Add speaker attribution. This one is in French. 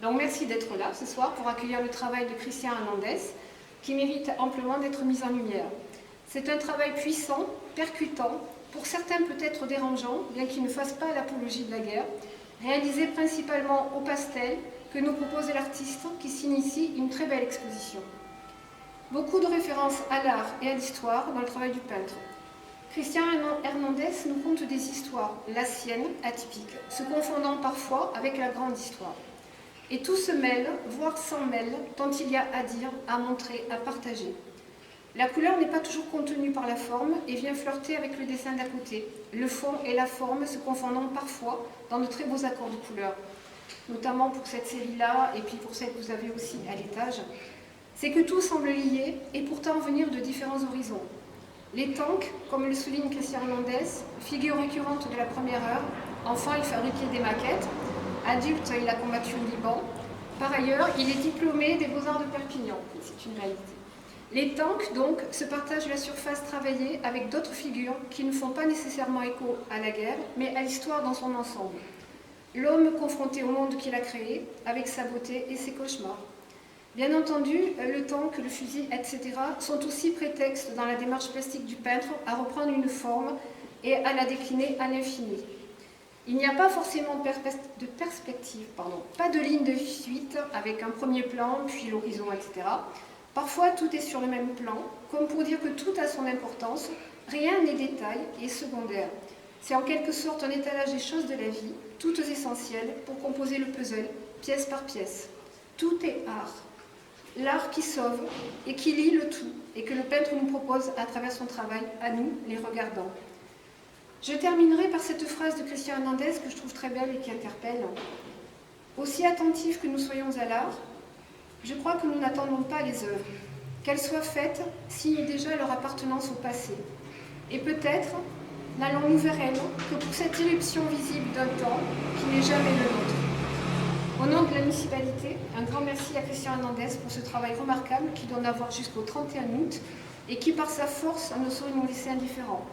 Speaker 1: Donc merci d'être là ce soir pour accueillir le travail de Christian Hernandez, qui mérite amplement d'être mis en lumière. C'est un travail puissant, percutant, pour certains peut-être dérangeant, bien qu'il ne fasse pas l'apologie de la guerre, réalisé principalement au pastel, que nous propose l'artiste qui signe ici une très belle exposition. Beaucoup de références à l'art et à l'histoire dans le travail du peintre. Christian Hernandez nous conte des histoires, la sienne, atypique, se confondant parfois avec la grande histoire. Et tout se mêle, voire s'en mêle, tant il y a à dire, à montrer, à partager. La couleur n'est pas toujours contenue par la forme et vient flirter avec le dessin d'à côté, le fond et la forme se confondant parfois dans de très beaux accords de couleurs, notamment pour cette série-là et puis pour celle que vous avez aussi à l'étage. C'est que tout semble lié et pourtant venir de différents horizons. Les tanks, comme le souligne Christian Hernandez, figure récurrente de la première heure. Enfant, il fabriquait des maquettes. Adulte, il a combattu au Liban. Par ailleurs, il est diplômé des Beaux-Arts de Perpignan. C'est une réalité. Les tanks, donc, se partagent la surface travaillée avec d'autres figures qui ne font pas nécessairement écho à la guerre, mais à l'histoire dans son ensemble. L'homme confronté au monde qu'il a créé, avec sa beauté et ses cauchemars. Bien entendu, le tank, le fusil, etc. sont aussi prétextes dans la démarche plastique du peintre à reprendre une forme et à la décliner à l'infini. Il n'y a pas forcément de perspective, pas de ligne de suite avec un premier plan, puis l'horizon, etc. Parfois, tout est sur le même plan, comme pour dire que tout a son importance, rien n'est détail et secondaire. C'est en quelque sorte un étalage des choses de la vie, toutes essentielles, pour composer le puzzle, pièce par pièce. Tout est art. L'art qui sauve et qui lie le tout, et que le peintre nous propose à travers son travail, à nous, les regardants. Je terminerai par cette phrase de Christian Hernandez que je trouve très belle et qui interpelle. Aussi attentifs que nous soyons à l'art, je crois que nous n'attendons pas les œuvres. Qu'elles soient faites signent déjà leur appartenance au passé. Et peut-être n'allons-nous vers elles que pour cette irruption visible d'un temps qui n'est jamais le nôtre. Au nom de la municipalité, un grand merci à Christian Hernandez pour ce travail remarquable qui doit en avoir jusqu'au 31 août et qui, par sa force, ne saurait nous laisser indifférents.